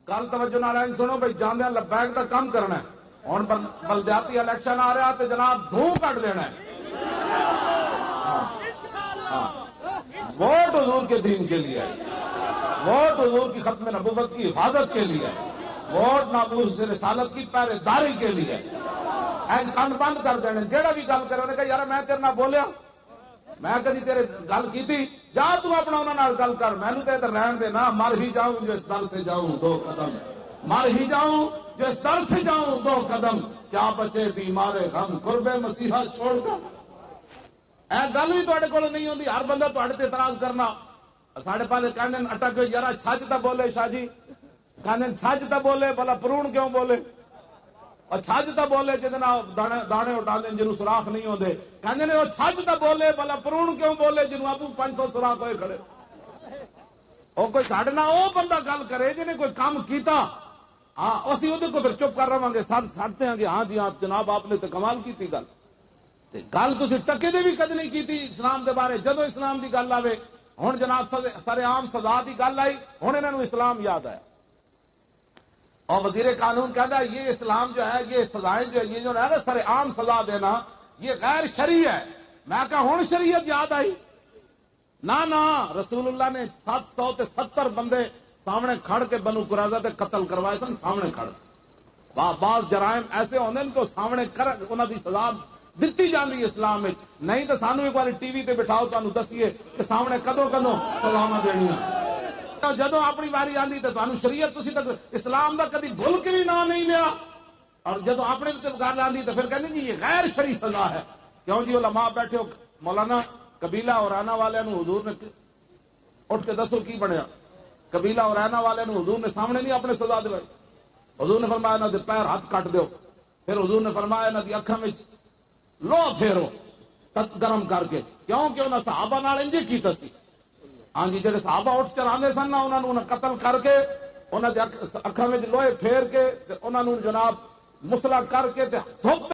کل توجہ نال سنو بھائی جاندیاں لبیک دا کم کرنا ہے. ہن بلدیاتی الیکشن آ رہا تے جناب دھوں کٹ لینا ہے. ووٹ حضور کے دین کے لیے ہے. ووٹ حضور کی ختم نبوت کی حفاظت کے لیے ہے. ووٹ ناموس سے رسالت کی پہرے داری کے لیے. کن بند کر دینے. جہاں بھی گل کرے کہ یار میں تیرے نال بولیا, میں کدی تیرے گل کی جا تو اپنا انہوں نے گل کر, مینو تو ادھر رہن دے نا. مر ہی جاؤں جو اس در سے جاؤں 2 قدم, مر ہی جاؤں جو اس در سے جاؤں 2 قدم, کیا بچے بیمار غم قرب مسیحا چھوڑ کر. اے گل بھی تواڈے کول نہیں ہوندی. ہر بندہ تواڈے تے اعتراض کرنا. ساڈے پاس کہندے اٹک یار چھج تے بولے شاہ جی, کہندے چھج تے بولے بلا پرون کیوں بولے, اور چھج تے بولے جہدے نال دانے اٹھاندے جنوں سوراخ نہیں ہوندے. کہندے نے او چھج تے بولے بلا پرون کیوں بولے جنوں ابو 500 سوراخ ہوئے کھڑے. او کوئی ساڈے نال او بندہ گل کرے جنے کوئی کام کیتا, ہاں اسی اودے کو پھر چپ کر رہاں گے. سڑتے ہیں کہ ہاں جی ہاں جناب آپ نے تے کمال کیتی گل. تے گل تسی ٹکے دے بھی کد نہیں کیتی اسلام دے بارے. جدوں اسلام دی گل آوے ہن جناب سارے عام سزا دی گل آئی, ہن انہاں نوں اسلام یاد آیا. اور وزیر قانون کہتا ہے یہ اسلام جو ہے, یہ سزائیں جو ہے, یہ جو ہے نا سر عام سزا دینا, یہ غیر شرعی ہے. میں کہا ہن شریعت یاد آئی. نہ رسول اللہ نے 770 بندے سامنے کھڑ کے بنو قریظہ تے قتل کروائے سن. سامنے کھڑ بعض جرائم ایسے ہوندے ان کو سامنے کر انہاں دی سزا دتی جاندی اسلام وچ. نہیں تو سانو ایک بار ٹی وی تے بٹھاؤ تانوں دسیے کہ سامنے کدوں سزاواں دینیاں. جدو اپنی واری آندی تو تمہیں شریعت تسی تک اسلام دا کدی بھول کے بھی نام نہیں لیا, اور جدو اپنے گل آندی تو پھر کہندے جی یہ غیر شرعی سزا ہے. کیوں جی علماء بیٹھے ہو, مولانا قبیلہ اورانا والے نو حضور نے اٹھ کے دسو کی بنیا. قبیلہ اورانا والے نو حضور نے سامنے نہیں اپنے سزا دلائی. حضور نے فرمایا انہاں دے پیر ہاتھ کٹ دیو. پھر حضور نے فرمایا انہاں دی اکھاں وچ لوہ پھیرو گرم کر کے. کیوں کہ انہاں صحابہ نال انج کیتا سی. ہاں جی جڑے صحابہ اٹھ چلاندے سن نا, انہاں نوں قتل کر کے انہاں دے اکھاں وچ لوہے پھیر کے انہاں نوں جناب مسلا کر کے تے